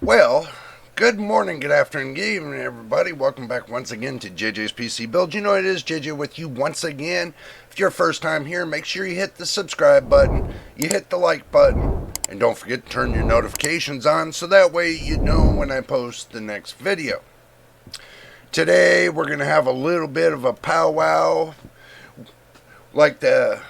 Well, good morning, good afternoon, good evening, everybody. Welcome back once again to JJ's PC Build. You know it is JJ with you once again. If you're first time here, make sure you hit the subscribe button, you hit the like button, and don't forget to turn your notifications on so that way you know when I post the next video. Today we're going to have a little bit of a powwow like I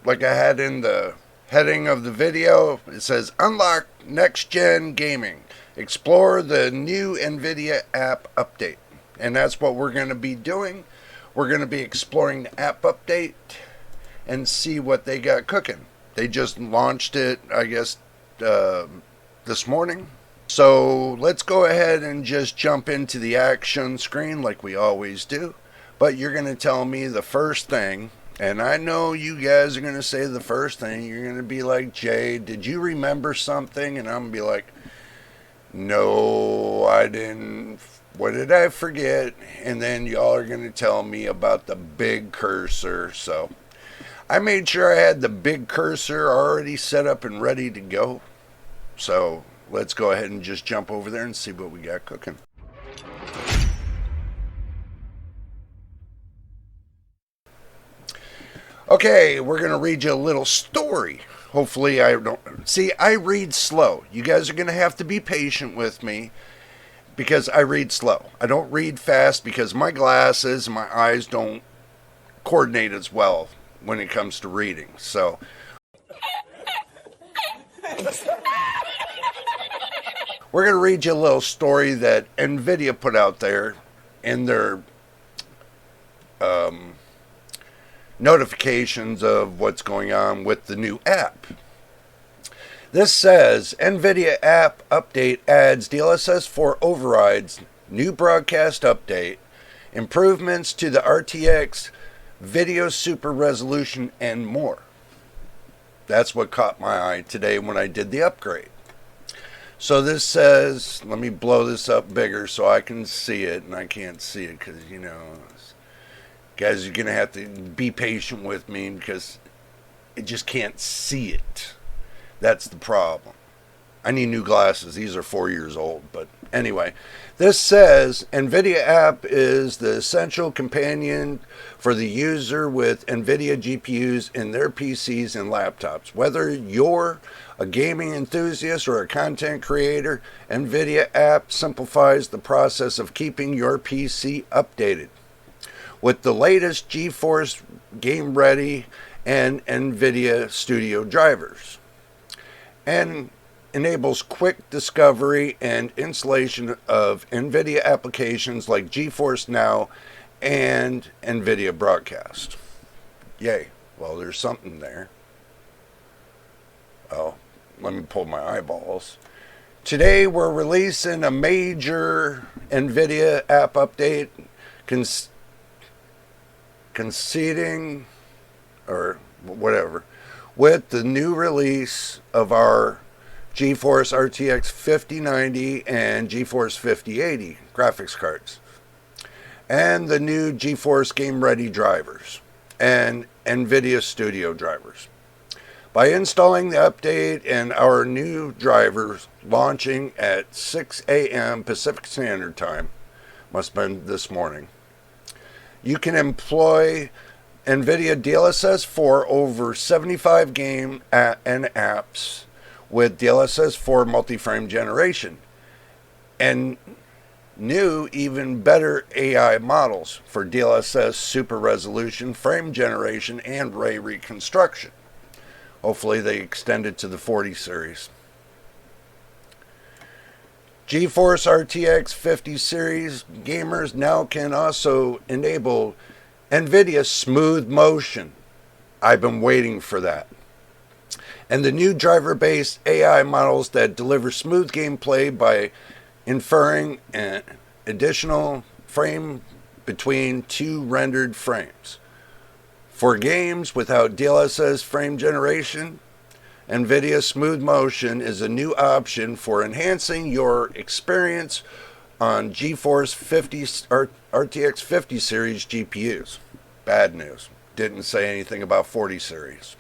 had in the heading of the video. It says unlock next gen gaming, explore the new NVIDIA app update, and that's what we're going to be doing. We're going to be exploring the app update and see what they got cooking. They just launched it, I guess, this morning. So let's go ahead and just jump into the action screen like we always do. But you're going to tell me the first thing. And I know you guys are going to say the first thing. You're going to be like, Jay, did you remember something? And I'm going to be like, no, I didn't. What did I forget? And then y'all are going to tell me about the big cursor. So I made sure I had the big cursor already set up and ready to go. So let's go ahead and just jump over there and see what we got cooking. Okay, we're going to read you a little story. Hopefully I don't... See, I read slow. You guys are going to have to be patient with me because I read slow. I don't read fast because my glasses and my eyes don't coordinate as well when it comes to reading. So... we're going to read you a little story that NVIDIA put out there in their... notifications of what's going on with the new app. This says NVIDIA app update adds DLSS 4 overrides, new broadcast update, improvements to the RTX video super resolution, and more. That's what caught my eye today when I did the upgrade. So this says, let me blow this up bigger so I can see it, and I can't see it because, you know, guys, you're going to have to be patient with me because I just can't see it. That's the problem. I need new glasses. These are 4 years old. But anyway, this says NVIDIA app is the essential companion for the user with NVIDIA GPUs in their PCs and laptops. Whether you're a gaming enthusiast or a content creator, NVIDIA app simplifies the process of keeping your PC updated with the latest GeForce Game Ready and NVIDIA Studio drivers, and enables quick discovery and installation of NVIDIA applications like GeForce Now and NVIDIA Broadcast. Yay. Well, there's something there. Oh, let me pull my eyeballs. Today we're releasing a major NVIDIA app update conceding or whatever with the new release of our GeForce RTX 5090 and GeForce 5080 graphics cards, and the new GeForce Game Ready drivers and NVIDIA Studio drivers. By installing the update and our new drivers launching at 6 a.m. Pacific Standard Time, must have been this morning, you can employ NVIDIA DLSS 4 over 75 game and apps with DLSS 4 multi-frame generation and new, even better AI models for DLSS super resolution, frame generation, and ray reconstruction. Hopefully they extend it to the 40 series. GeForce RTX 50 series gamers now can also enable NVIDIA Smooth Motion. I've been waiting for that. And the new driver-based AI models that deliver smooth gameplay by inferring an additional frame between two rendered frames. For games without DLSS frame generation, NVIDIA Smooth Motion is a new option for enhancing your experience on GeForce RTX 50 series GPUs. Bad news. Didn't say anything about 40 series.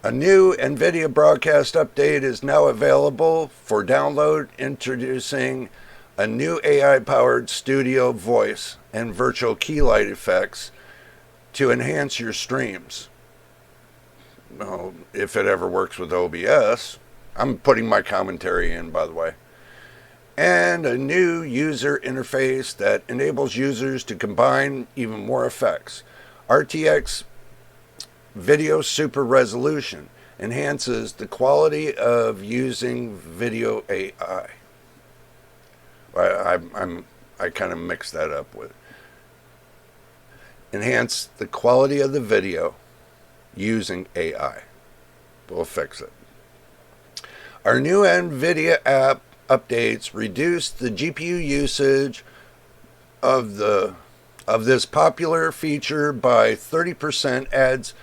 A new NVIDIA Broadcast update is now available for download, introducing a new AI-powered studio voice and virtual key light effects to enhance your streams. Well, if it ever works with OBS. I'm putting my commentary in, by the way. And a new user interface that enables users to combine even more effects. RTX Video Super Resolution enhances the quality of using video AI. I kind of mixed that up with enhance the quality of the video using AI. We'll fix it. Our new NVIDIA app updates reduce the GPU usage of this popular feature by 30%, adds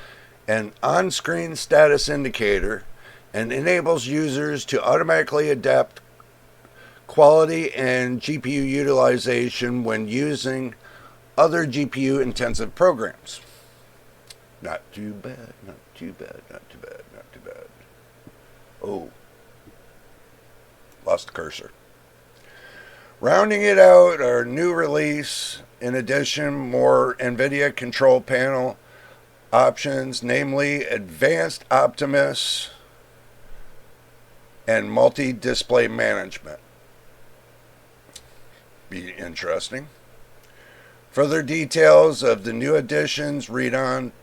an on-screen status indicator, and enables users to automatically adapt quality and GPU utilization when using other GPU-intensive programs. Not too bad, not too bad, not too bad, not too bad. Oh, lost the cursor. Rounding it out, our new release, in addition, more NVIDIA control panel options, namely Advanced Optimus and Multi-Display Management. Be interesting. Further details of the new additions, read on.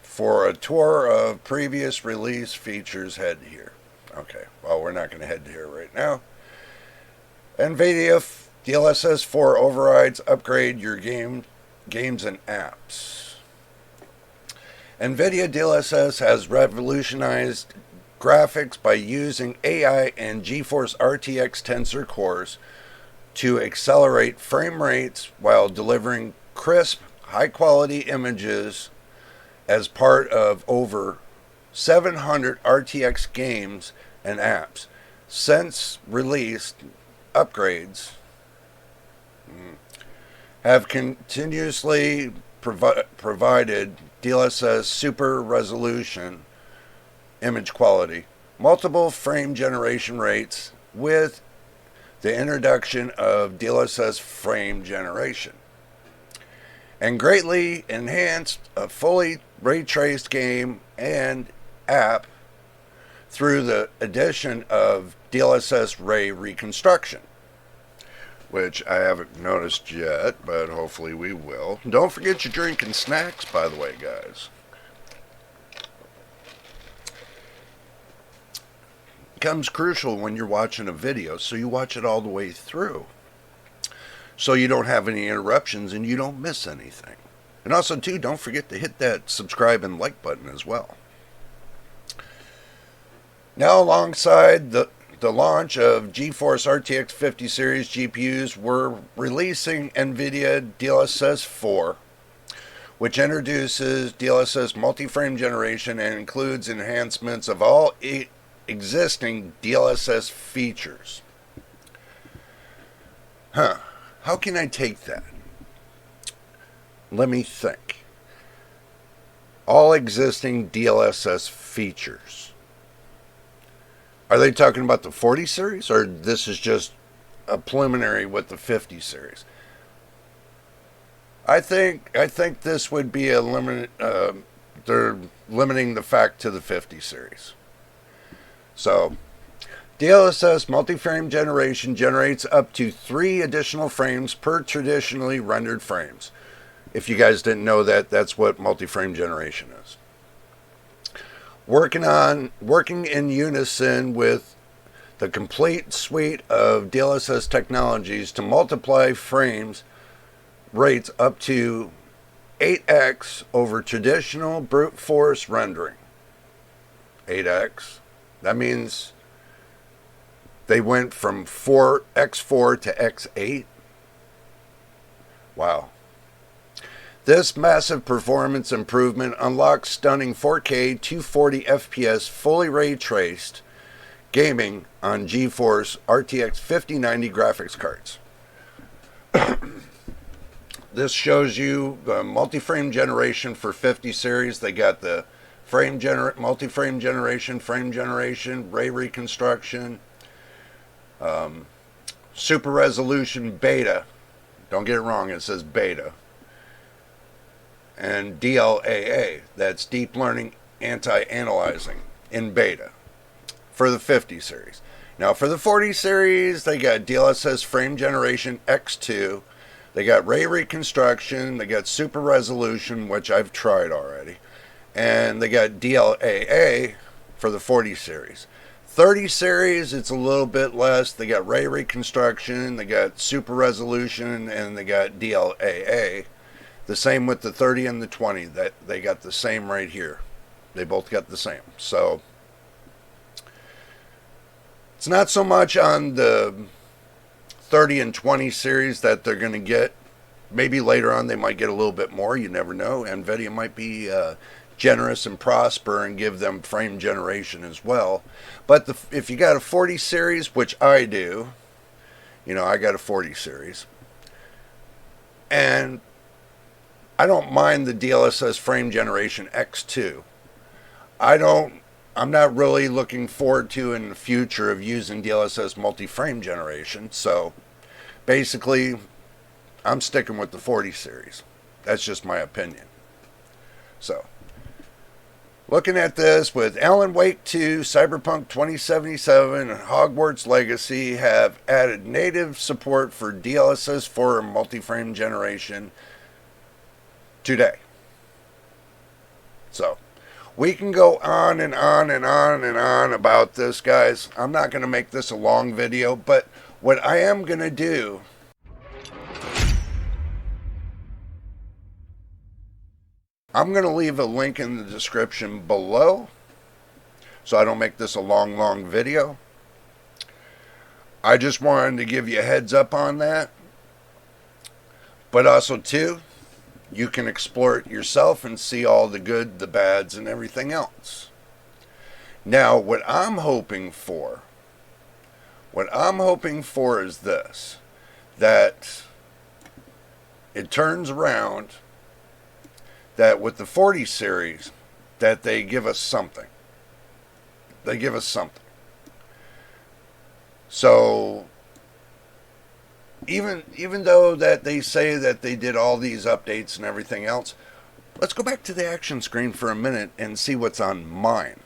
For a tour of previous release features, head here. Okay, well, we're not going to head here right now. NVIDIA DLSS 4 overrides upgrade your games and apps. NVIDIA DLSS has revolutionized graphics by using AI and GeForce RTX Tensor cores to accelerate frame rates while delivering crisp, high-quality images as part of over 700 RTX games and apps. Since released, upgrades have continuously provided DLSS super resolution image quality, multiple frame generation rates with the introduction of DLSS frame generation, and greatly enhanced a fully ray-traced game and app through the addition of DLSS ray reconstruction, which I haven't noticed yet, but hopefully we will. Don't forget your drink and snacks, by the way, guys. It becomes crucial when you're watching a video, so you watch it all the way through, so you don't have any interruptions and you don't miss anything. And also, too, don't forget to hit that subscribe and like button as well. Now, alongside the launch of GeForce RTX 50 series GPUs, we're releasing NVIDIA DLSS 4, which introduces DLSS multi-frame generation and includes enhancements of all existing DLSS features. How can I take that? Let me think. All existing DLSS features. Are they talking about the 40 series, or this is just a preliminary with the 50 series? I think this would be a limit. They're limiting the fact to the 50 series. So, DLSS multi-frame generation generates up to 3 additional frames per traditionally rendered frames. If you guys didn't know that, that's what multi-frame generation is. Working in unison with the complete suite of DLSS technologies to multiply frames rates up to 8x over traditional brute force rendering. 8x. That means they went from x4 to x8. Wow. This massive performance improvement unlocks stunning 4K 240 FPS fully ray-traced gaming on GeForce RTX 5090 graphics cards. This shows you the multi-frame generation for 50 series. They got the multi-frame generation, frame generation, ray reconstruction, super resolution beta. Don't get it wrong, it says beta. And DLAA, that's deep learning anti-analyzing in beta for the 50 series. Now for the 40 series, they got DLSS frame generation X2, they got ray reconstruction, they got super resolution, which I've tried already, and they got DLAA for the 40 series. 30 series, it's a little bit less. They got ray reconstruction, they got super resolution, and they got DLAA. The same with the 30 and the 20. That they got the same right here. They both got the same. So it's not so much on the 30 and 20 series that they're going to get. Maybe later on they might get a little bit more. You never know. NVIDIA might be generous and prosper and give them frame generation as well. But if you got a 40 series, which I do, I got a 40 series, and I don't mind the DLSS frame generation X2. I'm not really looking forward to in the future of using DLSS multi-frame generation. So basically, I'm sticking with the 40 series. That's just my opinion. So, looking at this with Alan Wake 2, Cyberpunk 2077, and Hogwarts Legacy have added native support for DLSS 4 multi-frame generation today. So, we can go on and on and on and on about this, guys. I'm not going to make this a long video, but what I am going to do, I'm going to leave a link in the description below so I don't make this a long video. I just wanted to give you a heads up on that. But also, too, you can explore it yourself and see all the good, the bads, and everything else. Now, what I'm hoping for is this, that it turns around, that with the 40 series, that they give us something. They give us something. So, even though that they say that they did all these updates and everything else, let's go back to the action screen for a minute and see what's on mine.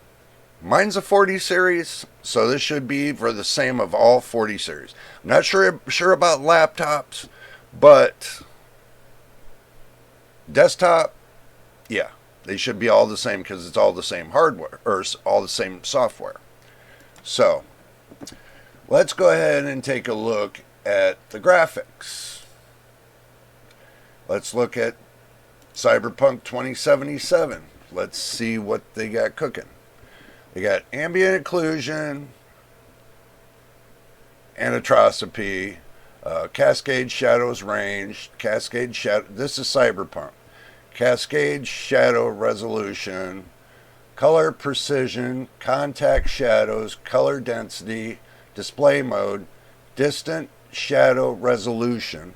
Mine's a 40 series, so this should be for the same of all 40 series. I'm not sure about laptops, but desktop, yeah, they should be all the same because it's all the same hardware, or all the same software. So, let's go ahead and take a look at the graphics. Let's look at Cyberpunk 2077. Let's see what they got cooking. They got ambient occlusion, anatropy, cascade shadows range, cascade shadow. This is Cyberpunk. Cascade shadow resolution, color precision, contact shadows, color density, display mode, distant shadow resolution,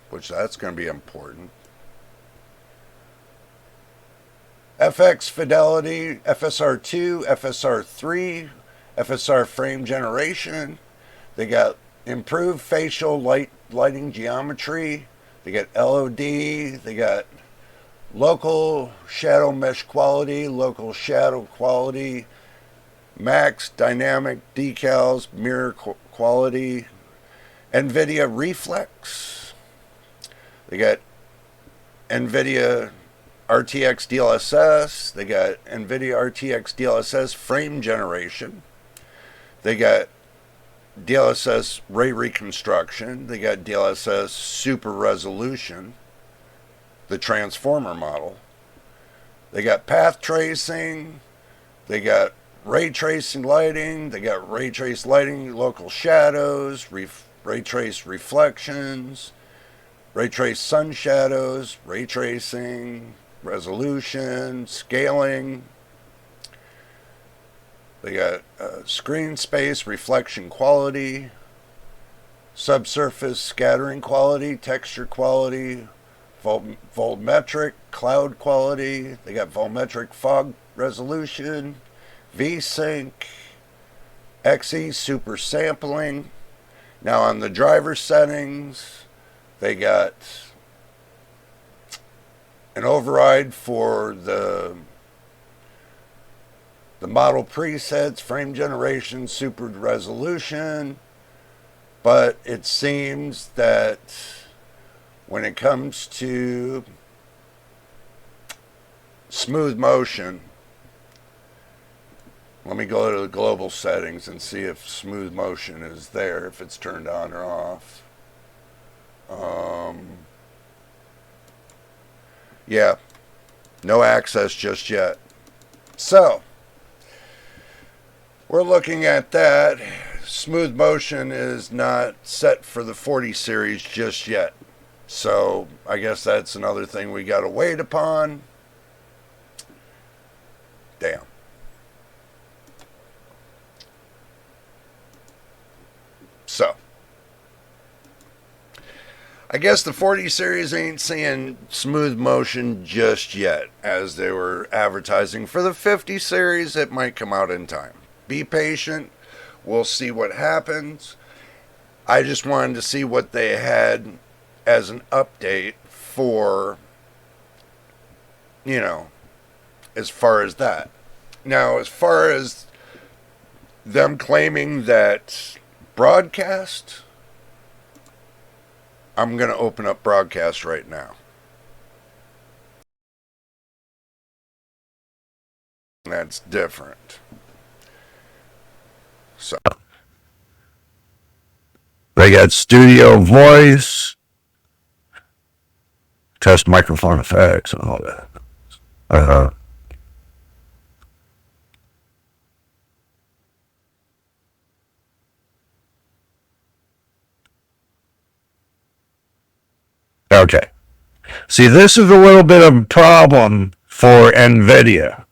which that's going to be important. FX fidelity, FSR2, FSR3, FSR frame generation. They got improved facial lighting geometry. They got LOD. They got local shadow mesh quality, local shadow quality, max dynamic decals, mirror quality, NVIDIA reflex. They got NVIDIA RTX DLSS. They got NVIDIA RTX DLSS frame generation. They got DLSS ray reconstruction. They got DLSS super resolution, the transformer model. They got path tracing. They got ray tracing lighting. They got ray trace lighting, local shadows, ray trace reflections, ray trace sun shadows, ray tracing, resolution, scaling. They got screen space reflection quality, subsurface scattering quality, texture quality, volumetric cloud quality. They got volumetric fog resolution, VSync, XE super sampling. Now on the driver settings, they got an override for the model presets, frame generation, super resolution. But it seems that when it comes to smooth motion, let me go to the global settings and see if smooth motion is there, if it's turned on or off. Yeah, no access just yet. So, we're looking at that. Smooth motion is not set for the 40 series just yet. So, I guess that's another thing we got to wait upon. Damn. So, I guess the 40 series ain't seeing smooth motion just yet, as they were advertising. For the 50 series, it might come out in time. Be patient. We'll see what happens. I just wanted to see what they had as an update for, as far as that. Now, as far as them claiming that broadcast, I'm going to open up broadcast right now. That's different. So, they got studio voice, test microphone effects, and all that. Okay. See, this is a little bit of a problem for NVIDIA.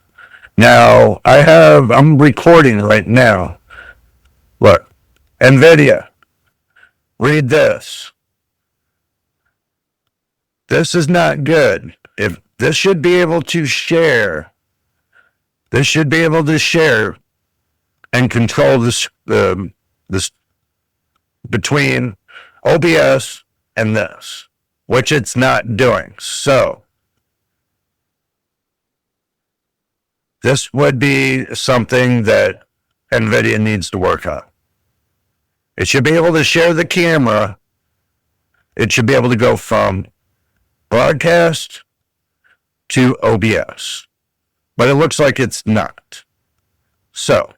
Now, I'm recording right now. Look, NVIDIA, read this. This is not good. If this should be able to share, and control this between OBS and this, which it's not doing. So, this would be something that NVIDIA needs to work on. It should be able to share the camera. It should be able to go from broadcast to OBS. But it looks like it's not. So,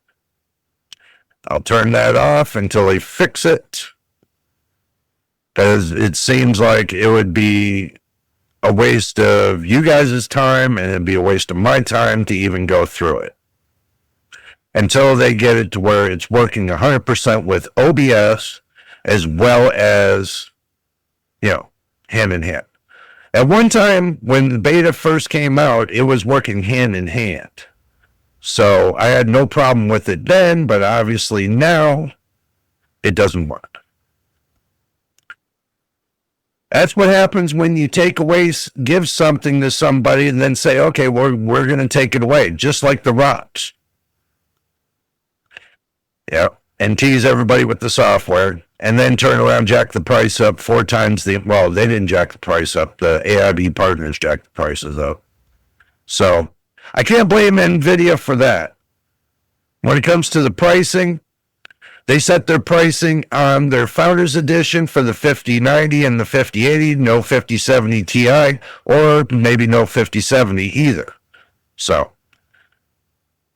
I'll turn that off until they fix it. Because it seems like it would be a waste of you guys' time, and it'd be a waste of my time to even go through it. Until they get it to where it's working 100% with OBS, as well as, hand in hand. At one time, when the beta first came out, it was working hand in hand. So I had no problem with it then, but obviously now it doesn't work. That's what happens when you give something to somebody and then say, okay, we're going to take it away, just like the rocks. Yeah, and tease everybody with the software, and then turn around, jack the price up 4 times they didn't jack the price up. The AIB partners jacked the prices up. So I can't blame NVIDIA for that. When it comes to the pricing, they set their pricing on their Founders Edition for the 5090 and the 5080, no 5070 Ti, or maybe no 5070 either. So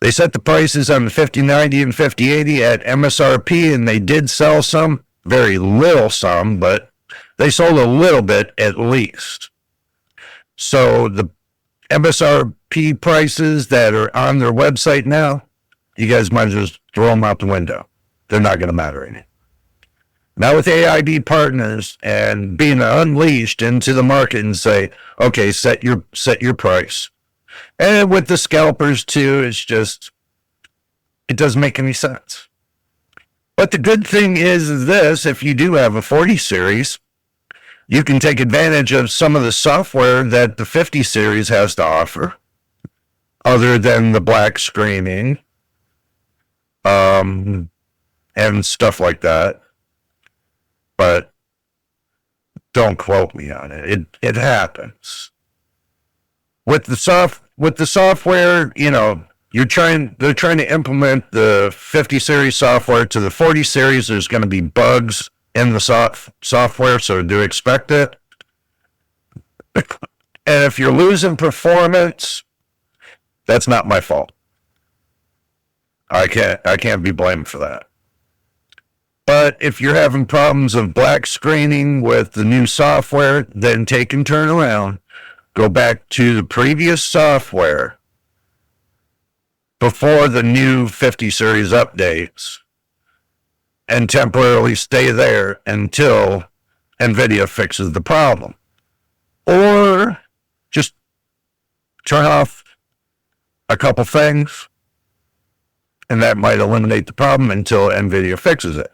they set the prices on the 5090 and 5080 at MSRP, and they did sell some, very little some, but they sold a little bit at least. So the MSRP prices that are on their website now, you guys might just throw them out the window. They're not going to matter any. Now with AIB partners and being unleashed into the market and say, okay, set your price. And with the scalpers too, it doesn't make any sense. But the good thing is this: if you do have a 40 series, you can take advantage of some of the software that the 50 series has to offer, other than the black screening, and stuff like that. But don't quote me on it. It happens. With the software, you know, they're trying to implement the 50 series software to the 40 series. There's going to be bugs in the software, so do expect it. And if you're losing performance, that's not my fault. I can't be blamed for that. But if you're having problems of black screening with the new software, then take and turn around. Go back to the previous software before the new 50 series updates and temporarily stay there until NVIDIA fixes the problem. Or just turn off a couple things, and that might eliminate the problem until NVIDIA fixes it.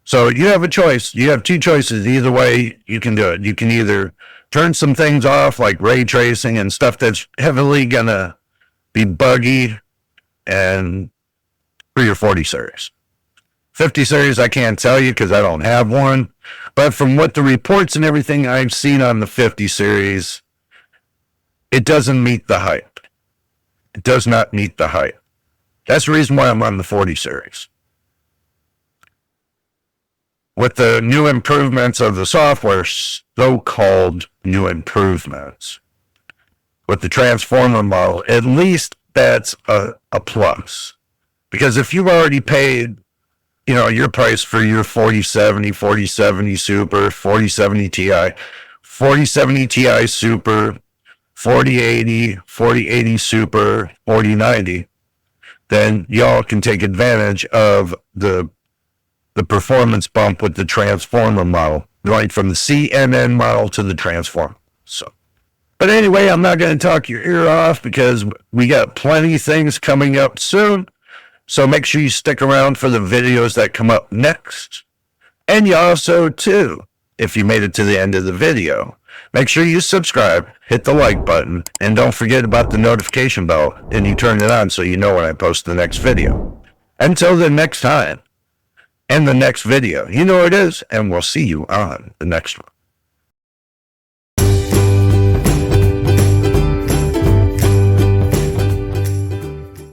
So you have a choice. You have two choices. Either way, you can do it. You can either turn some things off, like ray tracing and stuff that's heavily going to be buggy, and for your 40 series. 50 series, I can't tell you because I don't have one. But from what the reports and everything I've seen on the 50 series, it doesn't meet the hype. It does not meet the hype. That's the reason why I'm on the 40 series. With the new improvements of the software, so-called new improvements, with the transformer model, at least that's a plus. Because if you've already paid, you know, your price for your 4070, 4070 Super, 4070 Ti, 4070 Ti Super, 4080, 4080 Super, 4090, then y'all can take advantage of the performance bump with the transformer model, going from the CNN model to the transformer. So, but anyway, I'm not going to talk your ear off because we got plenty of things coming up soon. So make sure you stick around for the videos that come up next. And you also, too, if you made it to the end of the video, make sure you subscribe, hit the like button, and don't forget about the notification bell, and you turn it on so you know when I post the next video. Until the next time, and the next video, you know what it is, and we'll see you on the next one.